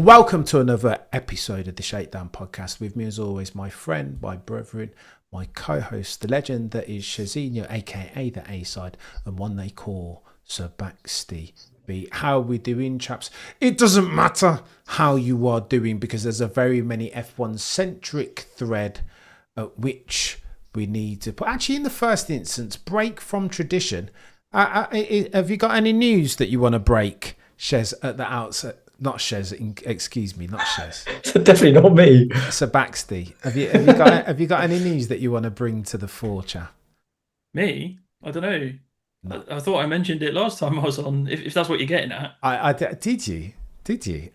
Welcome to another episode of the Shakedown podcast. With me, as always, my friend, my brethren, my co-host, the legend that is Shazinho, aka the A-side, and one they call Sir Baxty B. How are we doing, chaps? It doesn't matter how you are doing because there's a very many F1 centric thread at which we need to put. Actually, in the first instance, break from tradition. Have you got any news that you want to break, Shez, at the outset? Not Shez, excuse me, not Shez. Definitely not me. Sir Baxty, have you got any news that you want to bring to the fore, chap? Me? I don't know. No. I thought I mentioned it last time I was on. If that's what you're getting at, Did you?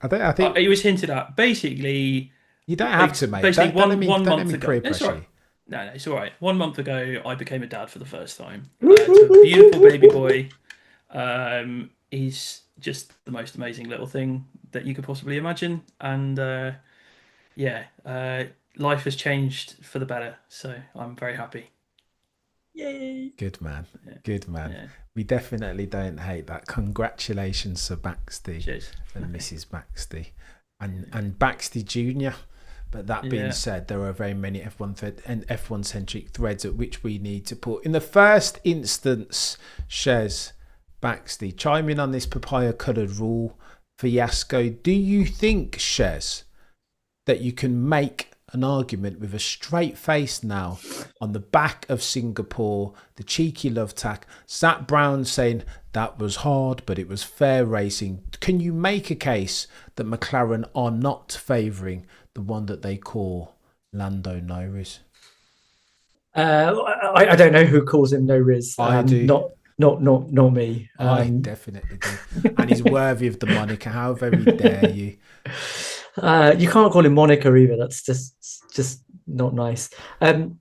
I think it was hinted at. Basically, you don't have to, mate. Basically, Don't one month ago. It's all right. No, it's all right. 1 month ago, I became a dad for the first time. To a beautiful baby boy. He's just the most amazing little thing that you could possibly imagine, and life has changed for the better. So I'm very happy. Yay! Good man. Yeah. Good man. Yeah. We definitely don't hate that. Congratulations, Sir Baxty. Cheers. And Mrs. Baxty and Baxty Jr. But that being said, there are very many F1 centric threads at which we need to put. In the first instance, Shez, Baxty, chime in on this papaya coloured rule fiasco. Do you think, Shez, that you can make an argument with a straight face now on the back of Singapore, the cheeky love tack, Zak Brown saying that was hard but it was fair racing? Can you make a case that McLaren are not favouring the one that they call Lando Norris? I don't know who calls him Norris. I do. Not me. I definitely do. And he's worthy of the moniker. How very dare you? You can't call him moniker either. That's just not nice. Look,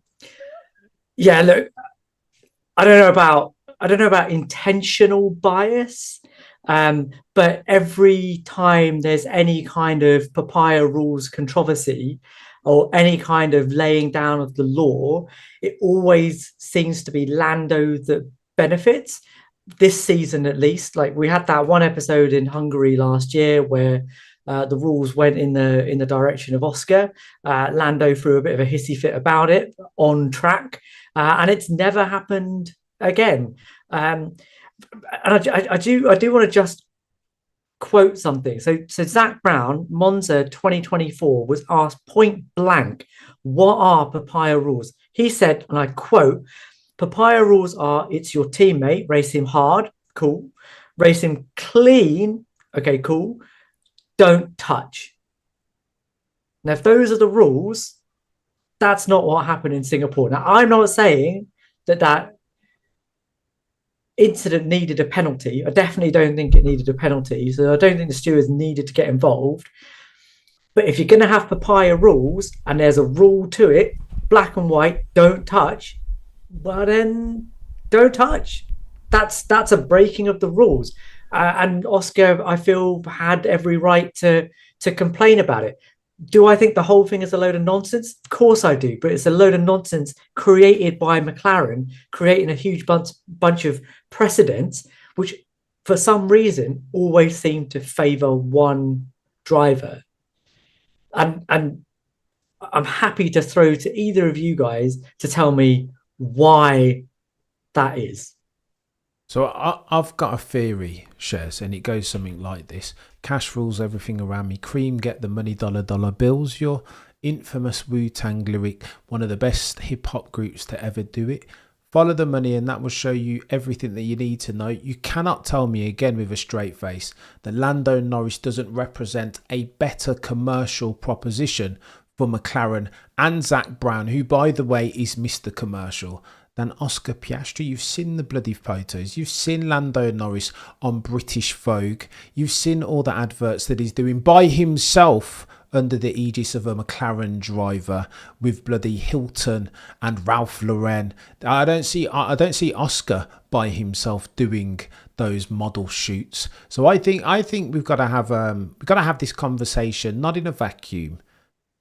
I don't know about intentional bias, but every time there's any kind of papaya rules controversy or any kind of laying down of the law, it always seems to be Lando that benefits. This season, at least, like we had that one episode in Hungary last year where the rules went in the direction of Oscar. Lando threw a bit of a hissy fit about it on track, and it's never happened again. And I do want to just quote something. So Zak Brown, Monza 2024, was asked point blank, "What are papaya rules?" He said, and I quote, "Papaya rules are: it's your teammate, race him hard, cool. Race him clean, okay, cool. Don't touch." Now, if those are the rules, that's not what happened in Singapore. Now, I'm not saying that incident needed a penalty. I definitely don't think it needed a penalty. So I don't think the stewards needed to get involved. But if you're going to have papaya rules and there's a rule to it, black and white, don't touch, well then don't touch. That's a breaking of the rules. And Oscar, I feel, had every right to complain about it. Do I think the whole thing is a load of nonsense? Of course I do, but it's a load of nonsense created by McLaren, creating a huge bunch of precedents, which for some reason always seem to favour one driver. And I'm happy to throw to either of you guys to tell me why that is. So I've got a theory, Shez, and it goes something like this. Cash rules everything around me. Cream, get the money, dollar, dollar bills. Your infamous Wu-Tang lyric, one of the best hip-hop groups to ever do it. Follow the money and that will show you everything that you need to know. You cannot tell me again with a straight face that Lando Norris doesn't represent a better commercial proposition for McLaren and Zak Brown, who, by the way, is Mr. Commercial, than Oscar Piastri. You've seen the bloody photos. You've seen Lando Norris on British Vogue. You've seen all the adverts that he's doing by himself under the aegis of a McLaren driver with bloody Hilton and Ralph Lauren. I don't see Oscar by himself doing those model shoots. So I think we've got to have this conversation, not in a vacuum,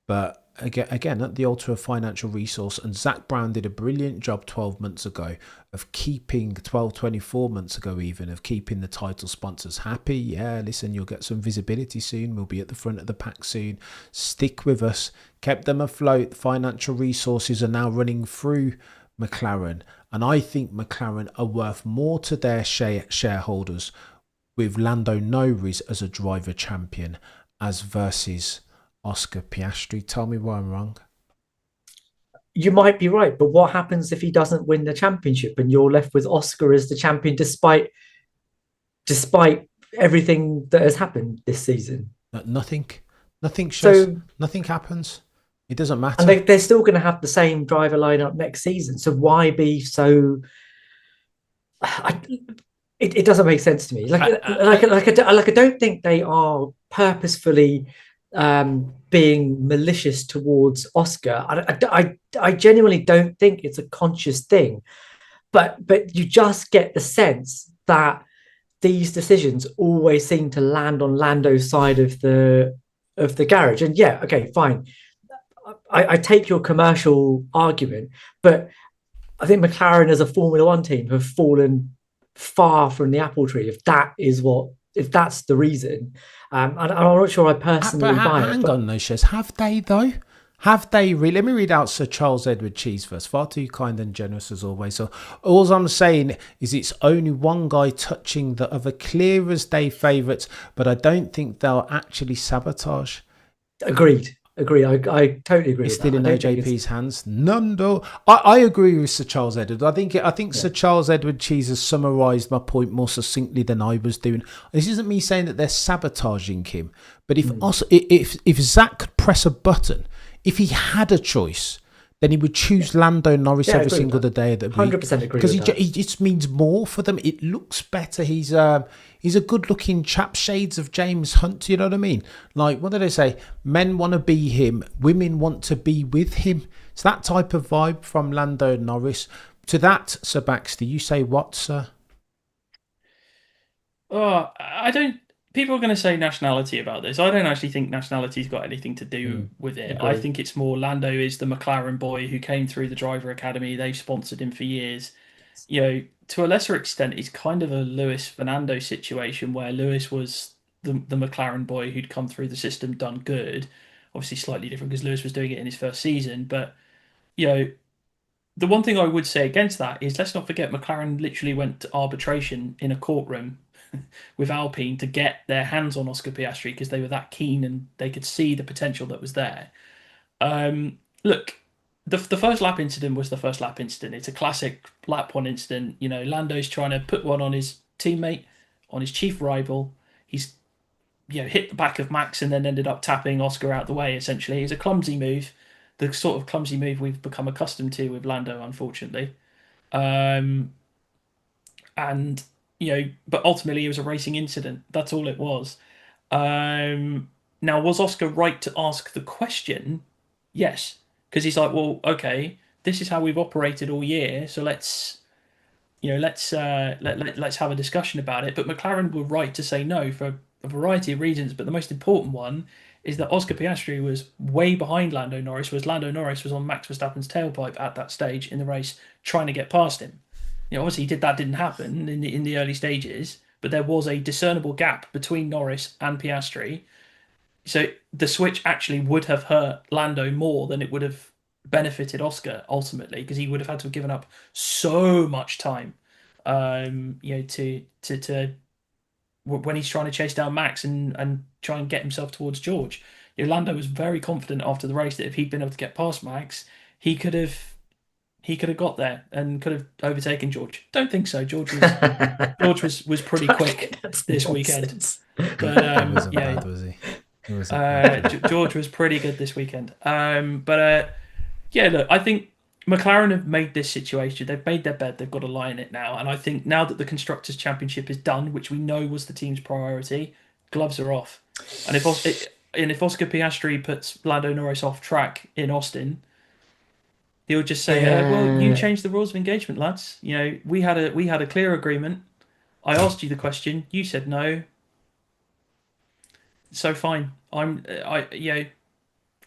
but again at the altar of financial resource, and Zach Brown did a brilliant job 12 months ago of keeping 24 months ago even of keeping the title sponsors happy. Yeah, listen, you'll get some visibility soon, we'll be at the front of the pack soon, stick with us. Kept them afloat. Financial resources are now running through McLaren, and I think McLaren are worth more to their shareholders with Lando Norris as a driver champion as versus Oscar Piastri. Tell me why I'm wrong. You might be right, but what happens if he doesn't win the championship and you're left with Oscar as the champion despite everything that has happened this season? Nothing So nothing happens. It doesn't matter. And they're still going to have the same driver lineup next season. So why be so? It doesn't make sense to me. I don't think they are purposefully being malicious towards Oscar. I genuinely don't think it's a conscious thing, but you just get the sense that these decisions always seem to land on Lando's side of the garage. And yeah, okay, fine. I take your commercial argument, but I think McLaren as a Formula One team have fallen far from the apple tree. If that's the reason, and I'm not sure I personally buy it. Hang on, no, Shez. Have they though? Have they really? Let me read out Sir Charles Edward Cheese first. Far too kind and generous as always. So all I'm saying is it's only one guy touching the other, clear as day favourites, but I don't think they'll actually sabotage. Agreed. I totally agree. It's still in OJP's hands. Nando. I agree with Sir Charles Edward. I think Sir Charles Edward Cheese has summarised my point more succinctly than I was doing. This isn't me saying that they're sabotaging him, but if Zach could press a button, if he had a choice, then he would choose Lando Norris every single day of the week. 100% agree. Because he just means more for them. It looks better. He's a good-looking chap, shades of James Hunt. You know what I mean? Like, what do they say? Men want to be him. Women want to be with him. It's that type of vibe from Lando Norris. To that, Sir Baxter, you say what, sir? Oh, I don't. People are going to say nationality about this. I don't actually think nationality's got anything to do with it. I think it's more Lando is the McLaren boy who came through the driver academy. They've sponsored him for years. You know, to a lesser extent, it's kind of a Lewis Fernando situation where Lewis was the McLaren boy who'd come through the system, done good. Obviously, slightly different because Lewis was doing it in his first season. But, you know, the one thing I would say against that is let's not forget McLaren literally went to arbitration in a courtroom with Alpine to get their hands on Oscar Piastri because they were that keen and they could see the potential that was there. Look, the first lap incident was the first lap incident. It's a classic lap one incident. You know, Lando's trying to put one on his teammate, on his chief rival. He's hit the back of Max and then ended up tapping Oscar out the way, essentially. It's a clumsy move, the sort of clumsy move we've become accustomed to with Lando, unfortunately. But ultimately it was a racing incident. That's all it was. Now, was Oscar right to ask the question? Yes, because he's like, well, okay, this is how we've operated all year, so let's have a discussion about it. But McLaren were right to say no for a variety of reasons. But the most important one is that Oscar Piastri was way behind Lando Norris, whereas Lando Norris was on Max Verstappen's tailpipe at that stage in the race, trying to get past him. You know, obviously didn't happen in the early stages, but there was a discernible gap between Norris and Piastri. So the switch actually would have hurt Lando more than it would have benefited Oscar ultimately, because he would have had to have given up so much time, to when he's trying to chase down Max and try and get himself towards George. Lando was very confident after the race that if he'd been able to get past Max, he could have got there and could have overtaken George. Don't think so. George was pretty quick this weekend. But wasn't bad, was he? George was pretty good this weekend. Look, I think McLaren have made this situation. They've made their bed. They've got to lie in it now. And I think now that the Constructors' Championship is done, which we know was the team's priority, gloves are off. And if Oscar Piastri puts Lando Norris off track in Austin, he'll just say, "Well, you changed the rules of engagement, lads. You know, we had a clear agreement. I asked you the question. You said no. So fine.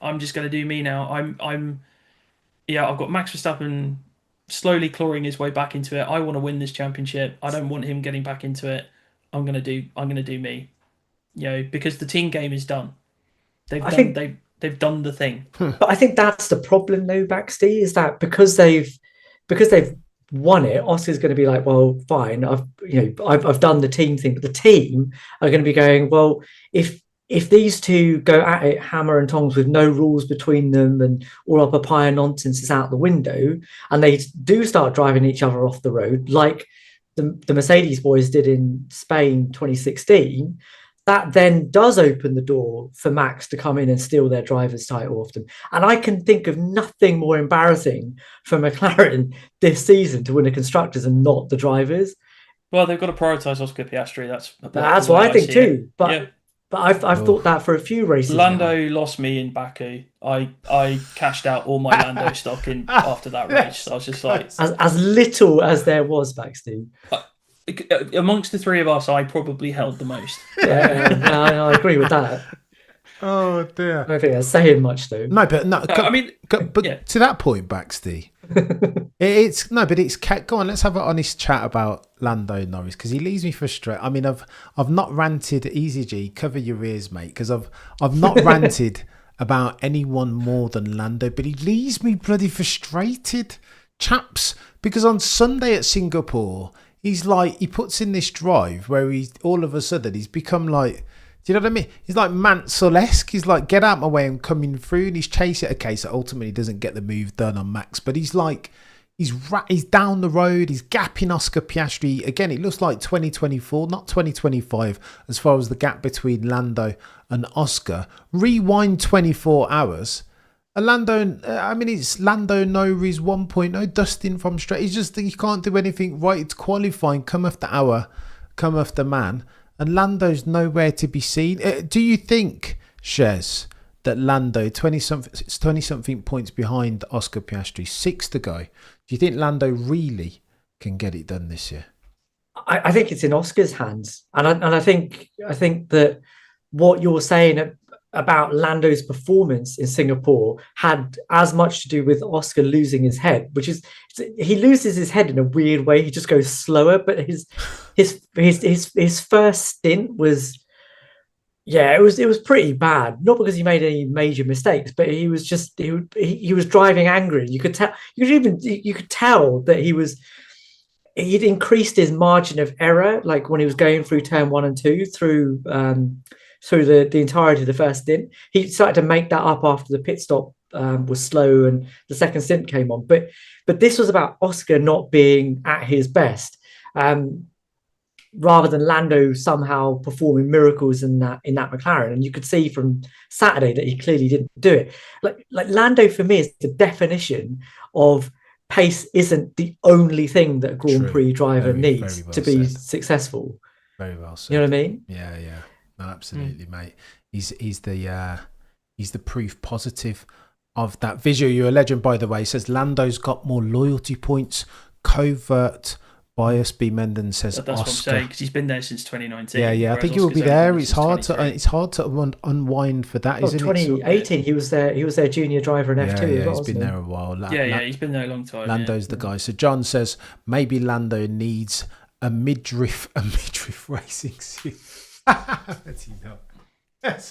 I'm just going to do me now. Yeah, I've got Max Verstappen slowly clawing his way back into it. I want to win this championship. I don't want him getting back into it. I'm gonna do me. Because the team game is done. I think, They've done the thing. but I think that's the problem though, Baxty, is that because they've won it, Oscar's going to be like, well, fine, I've done the team thing, but the team are going to be going, well, if these two go at it hammer and tongs with no rules between them and all our papaya nonsense is out the window, and they do start driving each other off the road like the Mercedes boys did in Spain 2016, that then does open the door for Max to come in and steal their driver's title off them. And I can think of nothing more embarrassing for McLaren this season to win a constructors and not the drivers. Well, they've got to prioritise Oscar Piastri. That's what I think too. But yeah. But I've thought that for a few races. Lando lost me in Baku. I cashed out all my Lando stock in after that race. I was just like, as little as there was, Baxter. Amongst the three of us, I probably held the most. Yeah, I agree with that. Oh dear. I don't think that's saying much though. No, but to that point, Baxter, it's go on. Let's have an honest chat about Lando Norris because he leaves me frustrated. I mean, I've not ranted. Easy G, cover your ears, mate, because I've not ranted about anyone more than Lando, but he leaves me bloody frustrated, chaps. Because on Sunday at Singapore, he's like he puts in this drive where he all of a sudden he's become like. Do you know what I mean? He's like Mansell-esque. He's like, get out of my way, I'm coming through. And he's chasing a case that ultimately doesn't get the move done on Max. But he's like, he's down the road. He's gapping Oscar Piastri. Again, it looks like 2024, not 2025, as far as the gap between Lando and Oscar. Rewind 24 hours. It's Lando Norris 1.0, dusting from straight. He's just, he can't do anything right. It's qualifying, come after hour, come after man. And Lando's nowhere to be seen. Do you think, Shez, that Lando, 20-something points behind Oscar Piastri, 6 to go, do you think Lando really can get it done this year? I think it's in Oscar's hands. And I think that what you're saying about Lando's performance in Singapore had as much to do with Oscar losing his head, which is he loses his head in a weird way. He just goes slower, but his first stint was, it was pretty bad. Not because he made any major mistakes, but he was just he was driving angry. You could tell that he'd increased his margin of error, like when he was going through turn 1 and 2 through the entirety of the first stint. He started to make that up after the pit stop was slow and the second stint came on. But this was about Oscar not being at his best, rather than Lando somehow performing miracles in that McLaren. And you could see from Saturday that he clearly didn't do it. Like Lando for me is the definition of pace isn't the only thing that a Grand Prix driver needs to be successful. Very well said. You know what I mean? Yeah. No, absolutely, mate. He's the proof positive of that. Visual, you're a legend, by the way. He says Lando's got more loyalty points. Covert bias. B. Menden says that's Oscar. What I'm saying, because he's been there since 2019. Yeah. I think he will be there. It's hard to unwind for that, isn't 2018, he was there junior driver in F2 as well. He's been there a while. He's been there a long time. Lando's the guy. So John says maybe Lando needs a midriff racing suit. That's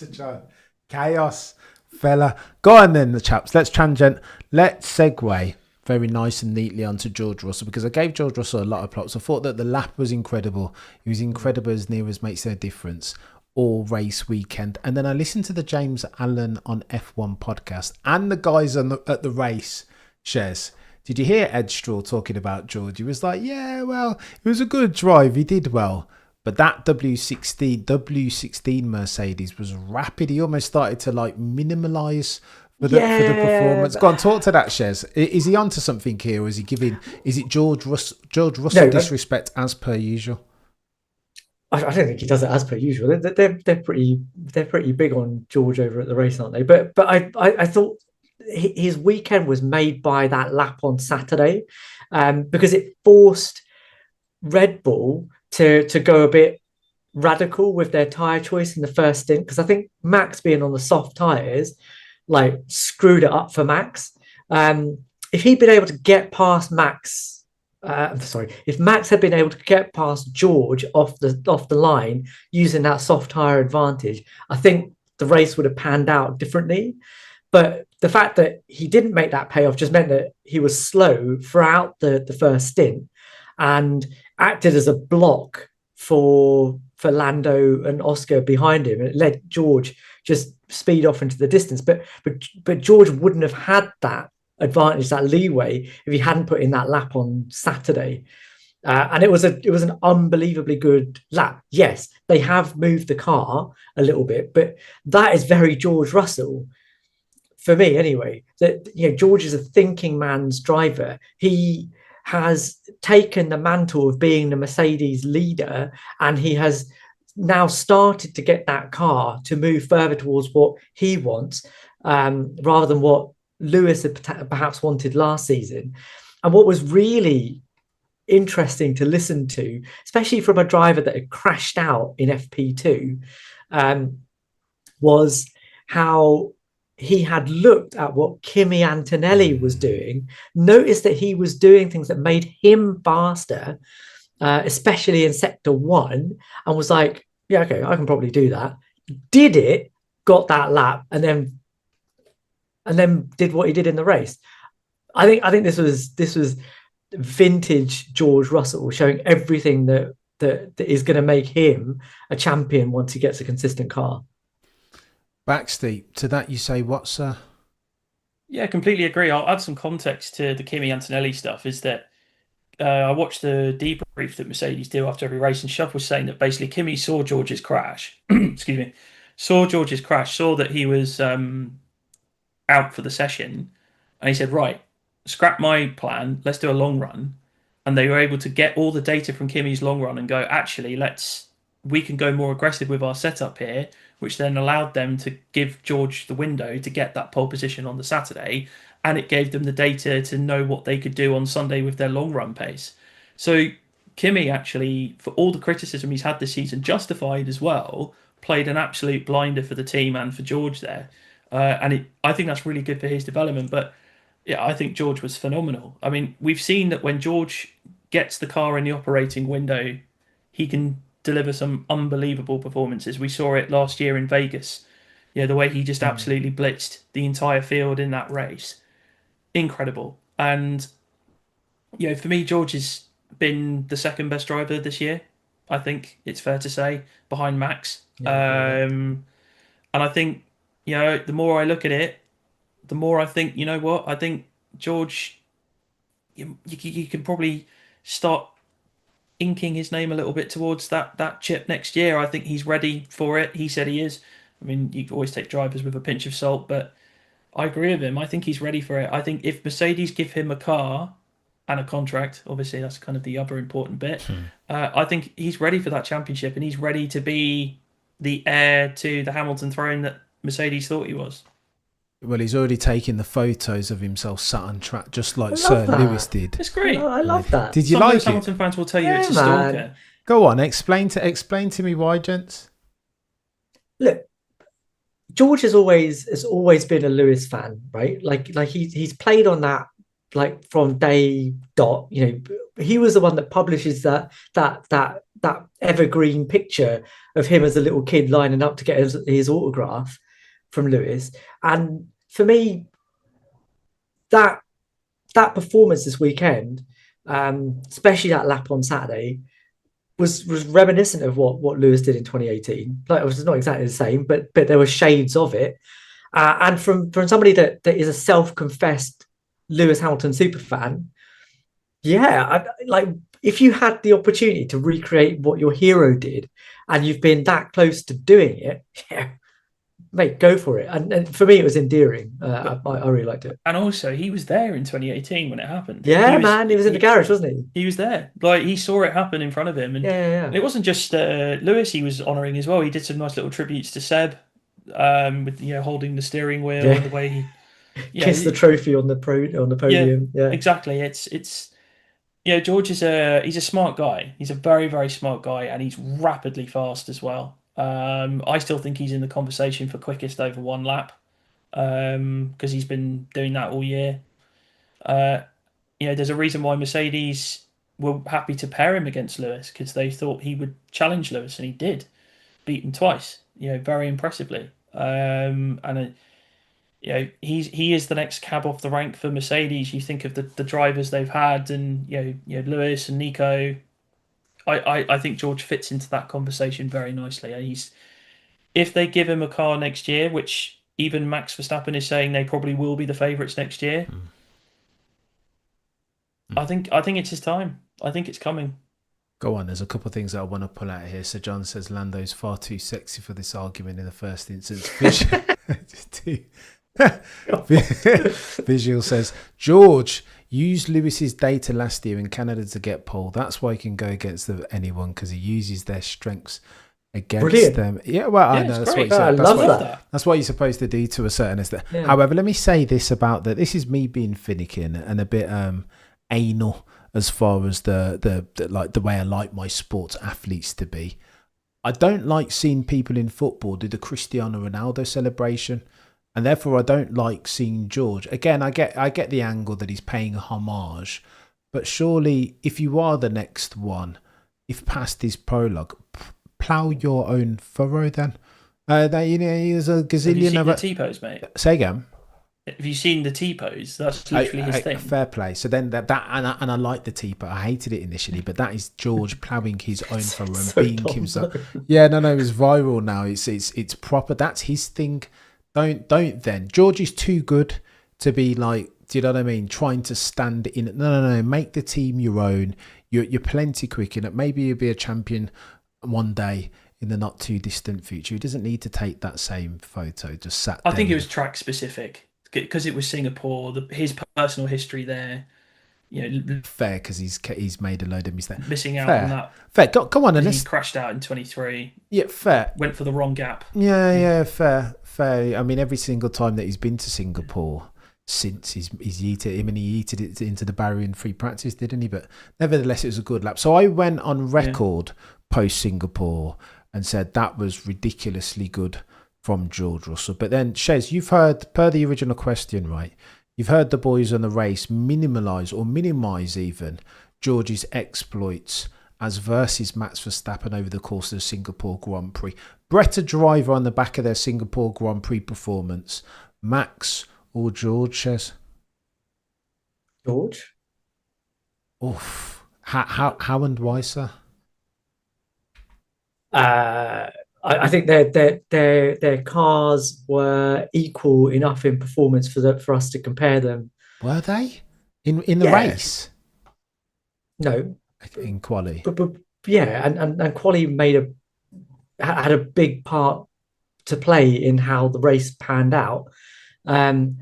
a John. Chaos, fella. Go on then, the chaps. Let's tangent. Let's segue very nice and neatly onto George Russell, because I gave George Russell a lot of props. I thought that the lap was incredible. He was incredible as near as makes no difference all race weekend. And then I listened to the James Allen on F1 podcast and the guys at the race, Shez. Did you hear Ed Straw talking about George? He was like, yeah, well, it was a good drive. He did well. But that W16 Mercedes was rapid. He almost started to like minimalise for the performance. Go on, talk to that, Shez. Is he onto something here, or is it George Russell disrespect as per usual? I don't think he does it as per usual. They're pretty big on George over at the race, aren't they? But I thought his weekend was made by that lap on Saturday, because it forced Red Bull to go a bit radical with their tyre choice in the first stint, because I think Max being on the soft tyres like screwed it up for Max. If he'd been able to get past Max, if Max had been able to get past George off the line using that soft tire advantage, I think the race would have panned out differently. But the fact that he didn't make that payoff just meant that he was slow throughout the first stint and acted as a block for Lando and Oscar behind him. And it let George just speed off into the distance. But George wouldn't have had that advantage, that leeway, if he hadn't put in that lap on Saturday. And it was an unbelievably good lap. Yes, they have moved the car a little bit, but that is very George Russell. For me, anyway, that George is a thinking man's driver. He has taken the mantle of being the Mercedes leader, and he has now started to get that car to move further towards what he wants, rather than what Lewis had perhaps wanted last season. And what was really interesting to listen to, especially from a driver that had crashed out in FP2, was how he had looked at what Kimi Antonelli was doing, noticed that he was doing things that made him faster, especially in sector 1, and was like, yeah, okay, I can probably do that. Did it, got that lap, and then did what he did in the race. I think this was vintage George Russell, showing everything that is going to make him a champion once he gets a consistent car. Backsteep, to that you say what, sir? Yeah, completely agree. I'll add some context to the Kimi Antonelli stuff. Is that I watched the debrief that Mercedes do after every race, and Shuff was saying that basically Kimi saw George's crash. Excuse me, saw that he was out for the session, and he said, right, scrap my plan, let's do a long run. And they were able to get all the data from Kimi's long run and go, actually, we can go more aggressive with our setup here, which then allowed them to give George the window to get that pole position on the Saturday, and it gave them the data to know what they could do on Sunday with their long run pace. So Kimi actually, for all the criticism he's had this season, justified as well, played an absolute blinder for the team and for George there. I think that's really good for his development. But yeah, I think George was phenomenal. I mean, we've seen that when George gets the car in the operating window, he can deliver some unbelievable performances. We saw it last year in Vegas. Yeah, the way he just absolutely blitzed the entire field in that race. Incredible. And for me, George has been the second best driver this year. I think it's fair to say, behind Max. And I think, the more I look at it, the more I think, I think George, you can probably start inking his name a little bit towards that chip next year. I think he's ready for it. He said he is. I mean, you always take drivers with a pinch of salt, but I agree with him. I think he's ready for it. I think if Mercedes give him a car and a contract, obviously that's kind of the other important bit, I think he's ready for that championship, and he's ready to be the heir to the Hamilton throne that Mercedes thought he was. Well, he's already taken the photos of himself sat on track, just like Sir Lewis did. It's great. I love that. Did you like it? Hamilton fans will tell you it's a stalker. Go on, explain to me why, gents. Look, George has always been a Lewis fan, right? Like he's played on that, like, from day dot. He was the one that publishes that evergreen picture of him as a little kid lining up to get his autograph from Lewis. And for me, that performance this weekend, especially that lap on Saturday, was reminiscent of what Lewis did in 2018. Like, it was not exactly the same, but there were shades of it. And from somebody that is a self-confessed Lewis Hamilton superfan, if you had the opportunity to recreate what your hero did, and you've been that close to doing it, mate, go for it. And for me, it was endearing. I really liked it. And also, he was there in 2018 when it happened. Yeah, he was in the garage, wasn't he? He was there. Like, he saw it happen in front of him. And it wasn't just Lewis he was honouring as well. He did some nice little tributes to Seb, with holding the steering wheel and the way he kissed the trophy on the podium. Yeah, exactly. It's George is he's a smart guy. He's a very, very smart guy, and he's rapidly fast as well. I still think he's in the conversation for quickest over one lap. because he's been doing that all year. Uh, there's a reason why Mercedes were happy to pair him against Lewis because they thought he would challenge Lewis, and he did, beat him twice. Very impressively. And he is the next cab off the rank for Mercedes. You think of the drivers they've had, and Lewis and Nico. I think George fits into that conversation very nicely. And if they give him a car next year, which even Max Verstappen is saying they probably will be the favourites next year. I think it's his time. I think it's coming. Go on, there's a couple of things that I want to pull out here. So John says Lando's far too sexy for this argument in the first instance. Visual says, George used Lewis's data last year in Canada to get pole. That's why he can go against anyone, because he uses their strengths against them. Yeah, well, I know. That's what he said. I love that. That's what you're supposed to do to a certain extent. Yeah. However, let me say this about that. This is me being finicky and a bit anal as far as the way I like my sports athletes to be. I don't like seeing people in football do the Cristiano Ronaldo celebration, and therefore I don't like seeing George. Again, I get the angle that he's paying a homage, but surely if you are the next one, if past his prologue, plough your own furrow then. There's a gazillion Have you seen of the T-pose, mate? Say again. Have you seen the T-pose? That's literally his thing. Fair play. So then and I like the T-pose. I hated it initially, but that is George ploughing his own furrow and being himself. Yeah, no, it's viral now. It's proper. That's his thing. Don't then. George is too good to be like, do you know what I mean? Trying to stand in. No. Make the team your own. You're plenty quick in it. Maybe you'll be a champion one day in the not too distant future. He doesn't need to take that same photo. Just sat. I think it was track specific because it was Singapore. His personal history there. Fair, because he's made a load of mistakes. Missing out on that. Fair. Come on, and he crashed out in 23. Yeah, fair. Went for the wrong gap. Yeah, fair. I mean, every single time that he's been to Singapore since he's yeeted him, and he yeeted it into the barrier in free practice, didn't he? But nevertheless, it was a good lap. So I went on record post Singapore and said that was ridiculously good from George Russell. But then, Shez, you've heard, per the original question, right? You've heard the boys on the race minimise even George's exploits as versus Max Verstappen over the course of the Singapore Grand Prix. Better driver on the back of their Singapore Grand Prix performance, Max or George, Shez? George. Oof. How and why, sir? I think their cars were equal enough in performance for us to compare them. Were they in the race? No, in quali. But yeah, and quali had a big part to play in how the race panned out, and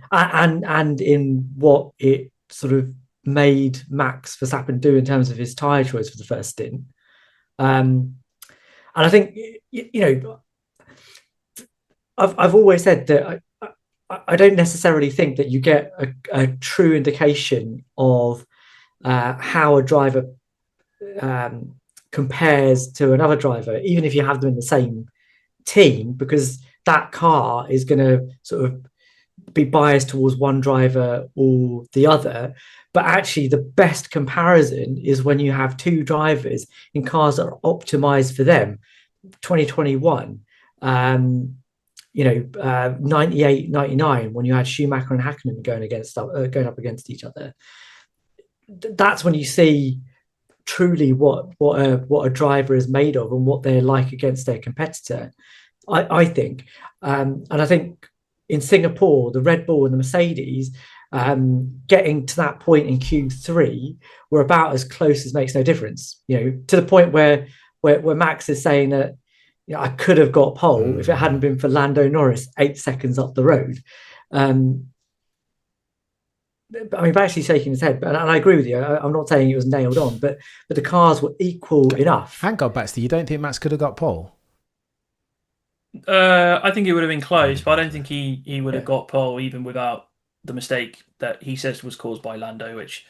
in what it sort of made Max Verstappen do in terms of his tyre choice for the first stint. And I think, I've always said that I don't necessarily think that you get a true indication of how a driver compares to another driver, even if you have them in the same team, because that car is going to sort of be biased towards one driver or the other. But actually, the best comparison is when you have two drivers in cars that are optimized for them. 2021, 98, 99, when you had Schumacher and Hakkinen going up against each other. That's when you see truly what a driver is made of and what they're like against their competitor. I think, and I think in Singapore, the Red Bull and the Mercedes, getting to that point in Q3 were about as close as makes no difference. To the point where Max is saying that I could have got pole if it hadn't been for Lando Norris 8 seconds up the road. I mean, actually shaking his head, and I agree with you. I'm not saying it was nailed on, but the cars were equal enough. Hang on, Baxter, you don't think Max could have got pole? I think it would have been close, but I don't think he would have got pole even without the mistake that he says was caused by Lando, which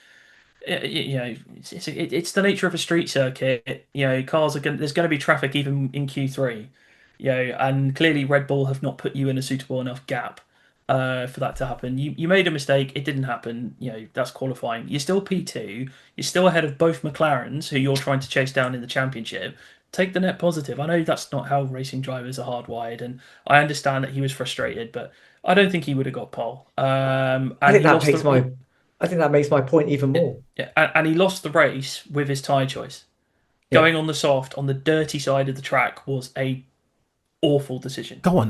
it's the nature of a street circuit. Cars there's going to be traffic even in Q3. And clearly Red Bull have not put you in a suitable enough gap for that to happen. You made a mistake. It didn't happen. That's qualifying. You're still P2. You're still ahead of both McLarens, who you're trying to chase down in the championship. Take the net positive. I know that's not how racing drivers are hardwired, and I understand that he was frustrated, but I don't think he would have got pole. And I think he that lost makes my I think that makes my point even more. yeah, and he lost the race with his tyre choice. Yeah. Going on the soft, on the dirty side of the track was a awful decision. Go on,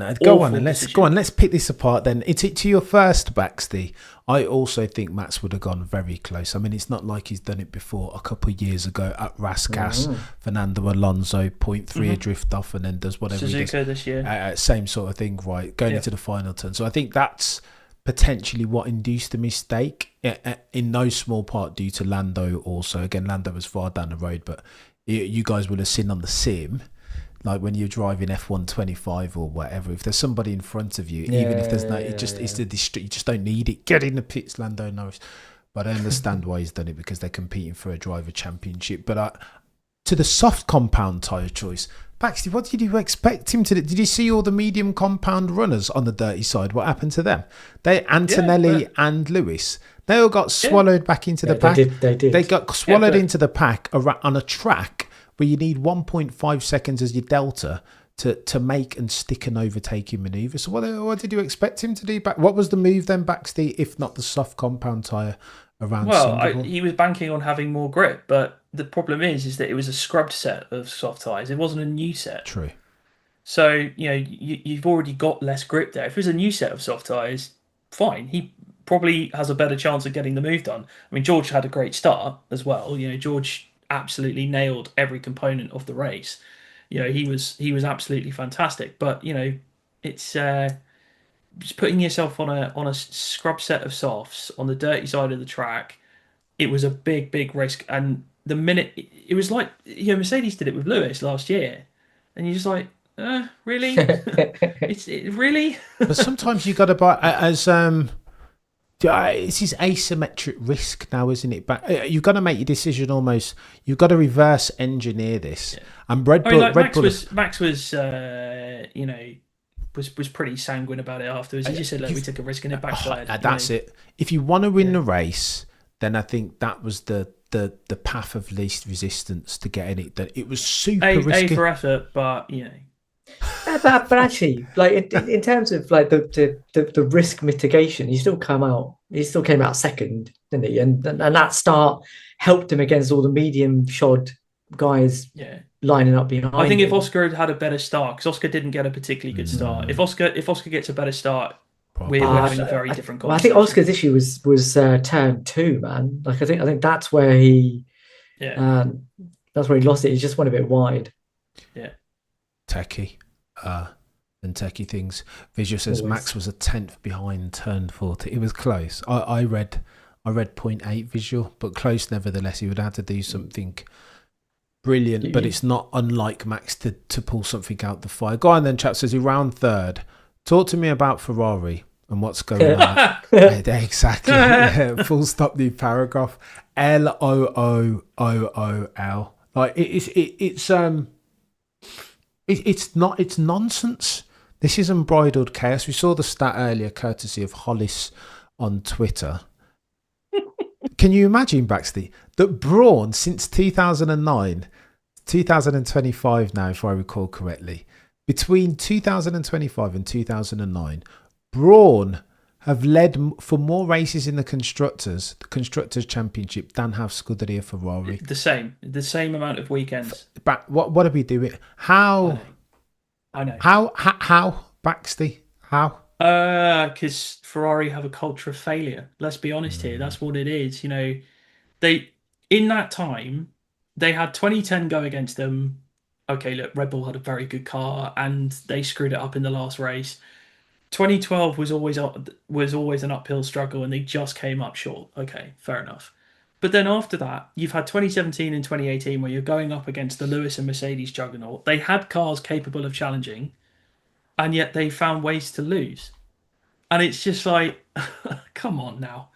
let's pick this apart then. It's to your first, Baxty. I also think Max would have gone very close. I mean, it's not like he's done it before. A couple of years ago at Rascas, Fernando Alonso 0.3 adrift off and then does whatever he does. Suzuka this year. Same sort of thing, right? Going into the final turn. So I think that's potentially what induced the mistake, in no small part due to Lando also. Again, Lando was far down the road, but you guys would have seen on the sim, like when you're driving F125 or whatever, if there's somebody in front of you, even if there's no, it's the you just don't need it. Get in the pits, Lando Norris. But I understand why he's done it, because they're competing for a driver championship. But to the soft compound tyre choice, Baxter, what did you expect him to do? Did you see all the medium compound runners on the dirty side? What happened to them? Antonelli and Lewis, they all got swallowed back into the pack. They did. They got swallowed into the pack on a track where you need 1.5 seconds as your delta to make and stick an overtaking manoeuvre. So what did you expect him to do? What was the move then, Baxter, if not the soft compound tyre around Singapore? He was banking on having more grip, but the problem is that it was a scrubbed set of soft tyres. It wasn't a new set. True. So, you've already got less grip there. If it was a new set of soft tyres, fine. He probably has a better chance of getting the move done. I mean, George had a great start as well. George absolutely nailed every component of the race. He was absolutely fantastic. But it's just putting yourself on a scrub set of softs on the dirty side of the track. It was a big risk. And the minute it was like Mercedes did it with Lewis last year, and you're just like, really? It's really. But sometimes you got to buy as this is asymmetric risk now, isn't it? But you've got to make your decision almost. You've got to reverse engineer this. Yeah. And Red Bull, Max was pretty sanguine about it afterwards. He just said, "Look, we took a risk and it backfired." That's it. If you want to win the race, then I think that was the path of least resistance to getting it. That it was super risky. A for effort, but But actually, like in terms of like the risk mitigation, he still came out second, didn't he? And that start helped him against all the medium shod guys lining up behind. I think him. if Oscar had had a better start, because Oscar didn't get a particularly good start. If Oscar gets a better start, we're having a very different conversation. I think Oscar's issue was turn 2, man. Like I think that's where he lost it. He just went a bit wide. Yeah. Techie. And techie things. Visual says always. Max was a 10th behind turn 40. It was close. I read 0.8 visual, but close nevertheless. He would have to do something brilliant, but it's not unlike Max to pull something out the fire. Go on then, chap. Says he round third. Talk to me about Ferrari and what's going on. Exactly. Full stop, new paragraph. LOOOOL. Like it's nonsense. This is unbridled chaos. We saw the stat earlier, courtesy of Hollis on Twitter. Can you imagine, Baxter, that Brawn since 2009, 2025 now, if I recall correctly, between 2025 and 2009, Brawn have led for more races in the Constructors Championship than have Scuderia Ferrari. The same amount of weekends. But what are we doing? How? I know. How, Baxter? How? Because Ferrari have a culture of failure. Let's be honest here. That's what it is. They in that time they had 2010 go against them. Okay, look, Red Bull had a very good car and they screwed it up in the last race. 2012 was always an uphill struggle and they just came up short. Okay, fair enough. But then after that, you've had 2017 and 2018 where you're going up against the Lewis and Mercedes juggernaut. They had cars capable of challenging, and yet they found ways to lose. And it's just like, come on now.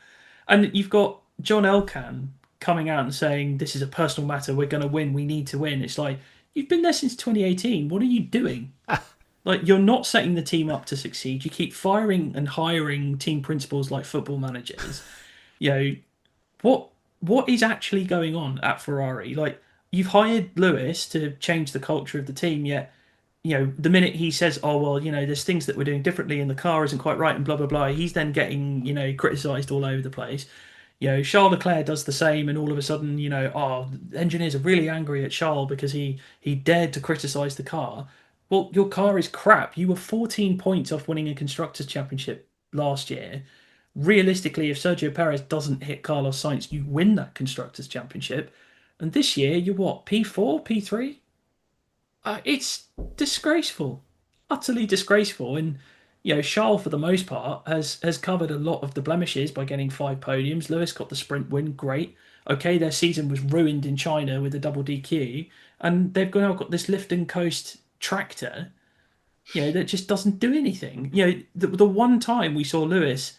And you've got John Elkann coming out and saying, this is a personal matter, we're going to win, we need to win. It's like, you've been there since 2018. What are you doing? Like, you're not setting the team up to succeed. You keep firing and hiring team principals like football managers. You know, what is actually going on at Ferrari? Like, you've hired Lewis to change the culture of the team, yet, the minute he says, oh, well, there's things that we're doing differently and the car isn't quite right and blah, blah, blah, he's then getting, criticised all over the place. Charles Leclerc does the same, and all of a sudden, engineers are really angry at Charles because he dared to criticise the car. Well, your car is crap. You were 14 points off winning a Constructors' Championship last year. Realistically, if Sergio Perez doesn't hit Carlos Sainz, you win that Constructors' Championship. And this year, you're what, P4, P3? It's disgraceful. Utterly disgraceful. And, Charles, for the most part, has covered a lot of the blemishes by getting 5 podiums. Lewis got the sprint win, great. Okay, their season was ruined in China with a double DQ. And they've now got this lift and coast tractor, that just doesn't do anything. The one time we saw Lewis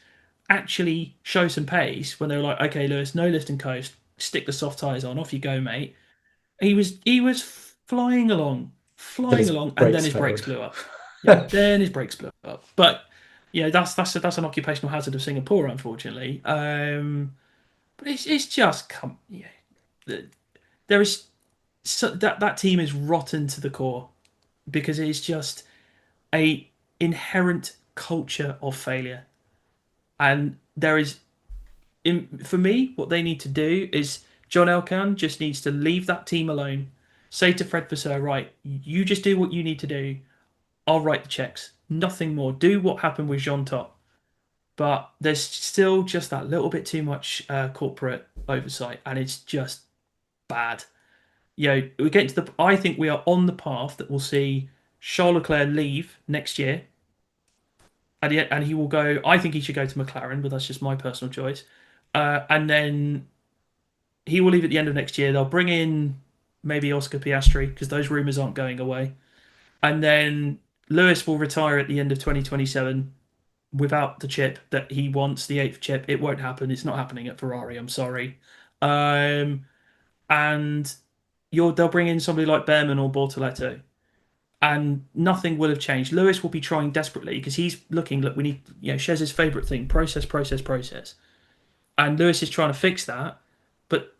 actually show some pace when they were like, okay, Lewis, no lift and coast, stick the soft tyres on, off you go, mate. He was flying along, and then his brakes blew up. Then his brakes blew up. But that's an occupational hazard of Singapore, unfortunately. But it's just there is that team is rotten to the core, because it's just a inherent culture of failure. And there is, for me, what they need to do is John Elkann just needs to leave that team alone. Say to Fred Vasseur, right, you just do what you need to do. I'll write the checks. Nothing more. Do what happened with Jean Todt. But there's still just that little bit too much corporate oversight, and it's just bad. We're getting to I think we are on the path that we'll see Charles Leclerc leave next year. And he will go, I think he should go to McLaren, but that's just my personal choice. And then he will leave at the end of next year. They'll bring in maybe Oscar Piastri, because those rumours aren't going away. And then Lewis will retire at the end of 2027 without the chip that he wants, the 8th chip. It won't happen. It's not happening at Ferrari. I'm sorry. And they'll bring in somebody like Behrman or Bortoletto, and nothing will have changed. Lewis will be trying desperately, because he's looking, look, we need, Chez's favourite thing, process. And Lewis is trying to fix that, but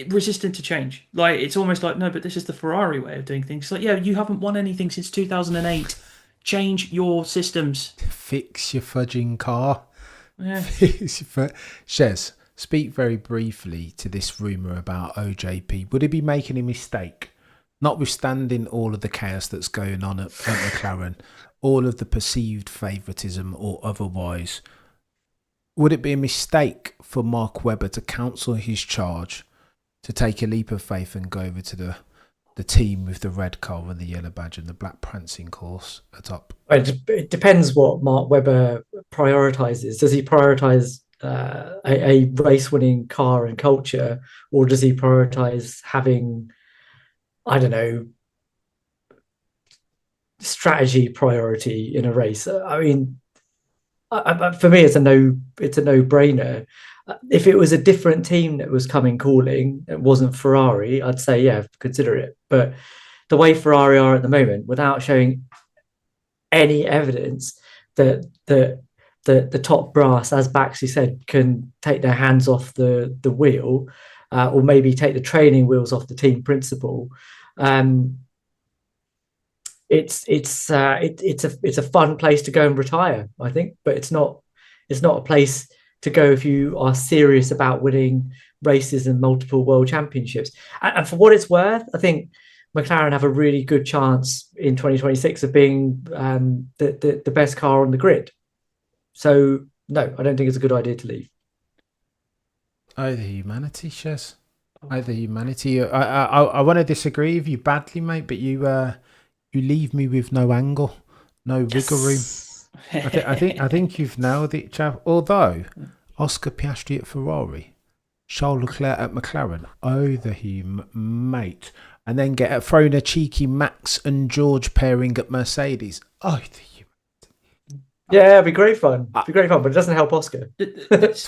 resistant to change. Like, it's almost like, no, but this is the Ferrari way of doing things. It's like, you haven't won anything since 2008. Change your systems. Fix your fudging car. Yeah. Chez, speak very briefly to this rumour about OJP. Would he be making a mistake? Notwithstanding all of the chaos that's going on at McLaren, all of the perceived favouritism or otherwise, would it be a mistake for Mark Webber to cancel his charge, to take a leap of faith and go over to the team with the red car and the yellow badge and the black prancing course atop? It depends what Mark Webber prioritises. Does he prioritise a race-winning car and culture, or does he prioritise having, I don't know, strategy priority in a race? I mean, for me, it's a no-brainer. If it was a different team that was coming calling, it wasn't Ferrari, I'd say, yeah, consider it. But the way Ferrari are at the moment, without showing any evidence that the top brass, as Baxley said, can take their hands off the wheel, or maybe take the training wheels off the team principal, it's a fun place to go and retire, I think, but it's not a place to go if you are serious about winning races and multiple world championships. And for what it's worth, I think McLaren have a really good chance in 2026 of being the best car on the grid. So no, I don't think it's a good idea to leave. Oh, the humanity, Shez. Oh, the humanity. I want to disagree with you badly, mate, but you leave me with no angle, no wiggle room. I think you've nailed it, chap. Although Oscar Piastri at Ferrari, Charles Leclerc at McLaren. Oh, the mate. And then get thrown a cheeky Max and George pairing at Mercedes. Oh, the humanity. Yeah, it'd be great fun. But it doesn't help Oscar. There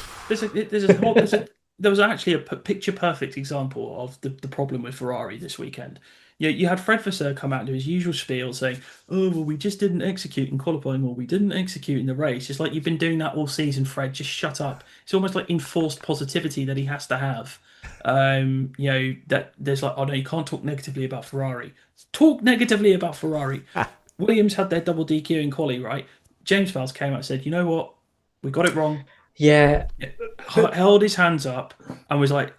was actually a picture-perfect example of the problem with Ferrari this weekend. You had Fred Vasseur come out and do his usual spiel saying, "Oh well, we just didn't execute in qualifying, or we didn't execute in the race." It's like you've been doing that all season, Fred. Just shut up. It's almost like enforced positivity that he has to have. That there's like, oh no, you can't talk negatively about Ferrari. Talk negatively about Ferrari. Williams had their double DQ in quali, right? James Vowles came out and said, "You know what? We got it wrong." Yeah. Held his hands up and was like,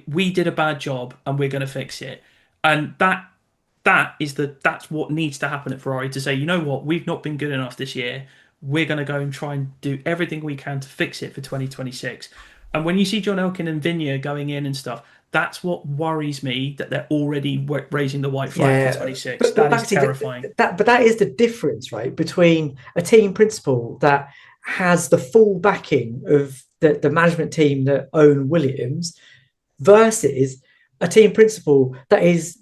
"We did a bad job, and we're going to fix it." And that's what needs to happen at Ferrari, to say, "You know what? We've not been good enough this year. We're going to go and try and do everything we can to fix it for 2026." And when you see John Elkin and Vinya going in and stuff, that's what worries me, that they're already raising the white flag for 26. That is terrifying. But that is the difference, right, between a team principal that has the full backing of the management team that own Williams versus a team principal that is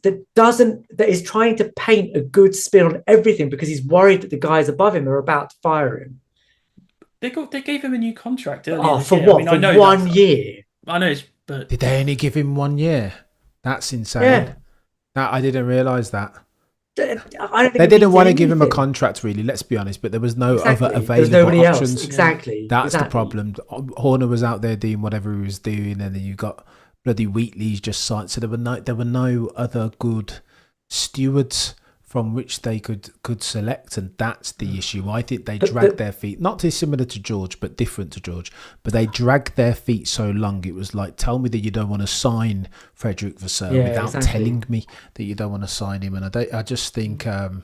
trying to paint a good spin on everything because he's worried that the guys above him are about to fire him. They gave him a new contract earlier. For what? I know, for 1 year. I know, but did they only give him 1 year? That's insane. Yeah. That I didn't realise that. I don't think they didn't want to give him a contract, really. Let's be honest, but there was no other available options. Else. Exactly. That's the problem. Horner was out there doing whatever he was doing, and then you got bloody Wheatley's just signed. So there were no other good stewards from which they could select, and that's the issue. I think they dragged their feet, not dissimilar to George, but different to George. But they dragged their feet so long. It was like, tell me that you don't want to sign Frederick Vasseur without telling me that you don't want to sign him. And I just think. I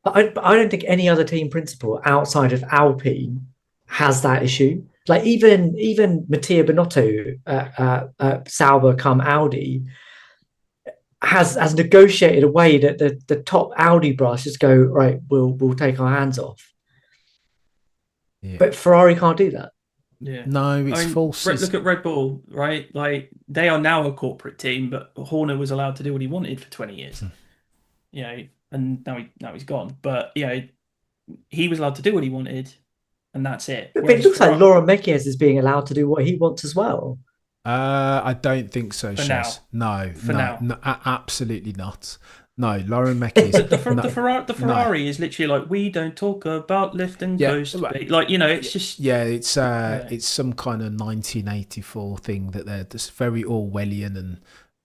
don't think any other team principal outside of Alpine has that issue. Like even Mattia Binotto, Sauber come Audi, has negotiated a way that the top Audi brass just go, right, we'll take our hands off. Yeah. But Ferrari can't do that. Yeah. No, it's false. Look at Red Bull, right? Like, they are now a corporate team, but Horner was allowed to do what he wanted for 20 years. And now he's gone. But he was allowed to do what he wanted, and that's it. But it looks like Laurent Mekies is being allowed to do what he wants as well. I don't think so, Shez. No, absolutely not. No, Laurent Mekies. The Ferrari is literally like, we don't talk about lift and coast. Like, it's just... Yeah, it's some kind of 1984 thing that they're just very Orwellian,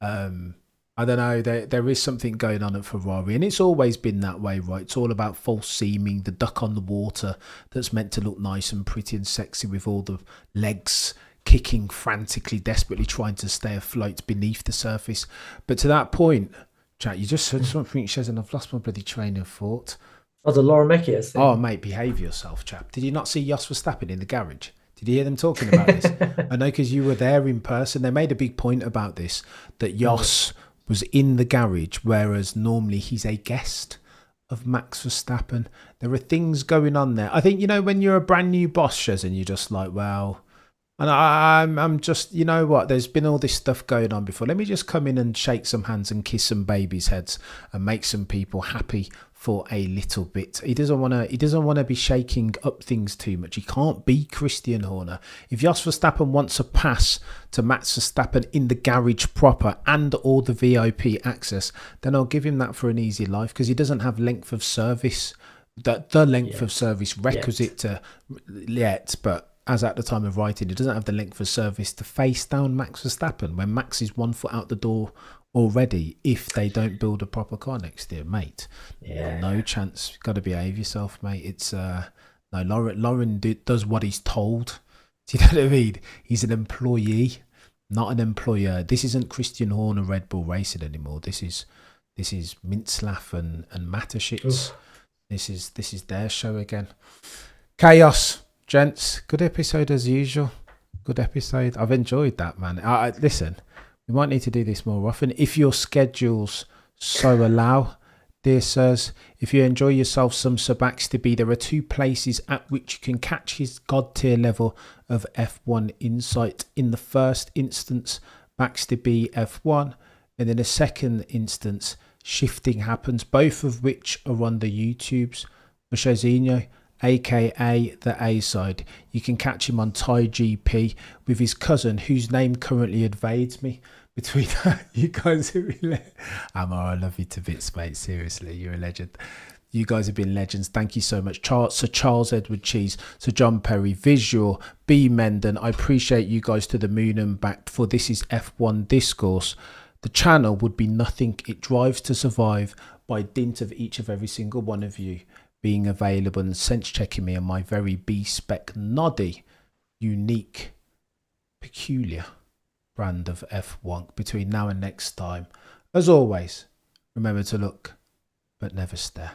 and I don't know, there is something going on at Ferrari, and it's always been that way, right? It's all about false seaming, the duck on the water that's meant to look nice and pretty and sexy with all the legs kicking frantically, desperately trying to stay afloat beneath the surface. But to that point, chat, you just said something, Shez, and I've lost my bloody train of thought. Oh, the Laurent Mekies thing. Oh, mate, behave yourself, chap. Did you not see Jos Verstappen in the garage? Did you hear them talking about this? I know, because you were there in person. They made a big point about this, that Jos was in the garage, whereas normally he's a guest of Max Verstappen. There are things going on there. I think, when you're a brand new boss, Shez, and you're just like, well... And I'm just, you know what, there's been all this stuff going on before. Let me just come in and shake some hands and kiss some babies' heads and make some people happy for a little bit. He doesn't want to be shaking up things too much. He can't be Christian Horner. If Jos Verstappen wants a pass to Max Verstappen in the garage proper and all the VIP access, then I'll give him that for an easy life, because he doesn't have length of service, the length of service requisite to yet, but as at the time of writing, it doesn't have the length of service to face down Max Verstappen when Max is 1 foot out the door already if they don't build a proper car next year, mate. Yeah. No chance. You've got to behave yourself, mate. It's no, Lauren does what he's told. Do you know what I mean? He's an employee, not an employer. This isn't Christian Horner Red Bull Racing anymore. This is Mintzlaff and Mateschitz. This is their show again. Chaos. Gents, good episode as usual. Good episode. I've enjoyed that, man. Listen, we might need to do this more often if your schedules so allow, dear sirs. If you enjoy yourself some Sir Baxterby, there are 2 places at which you can catch his god tier level of F1 insight. In the first instance, Baxterby F1, and in the second instance, Shifting Happens, both of which are on the YouTubes for Chezinho, aka the A-side. You can catch him on Thai GP with his cousin, whose name currently evades me, between you guys are Amar, I love you to bits, mate. Seriously, you're a legend. You guys have been legends. Thank you so much. Sir Charles Edward Cheese, Sir John Perry, Visual, B. Mendon. I appreciate you guys to the moon and back for This Is F1 Discourse. The channel would be nothing it drives to survive by dint of each of every single one of you being available and sense checking me on my very B-spec noddy, unique, peculiar brand of F1 between now and next time. As always, remember to look but never stare.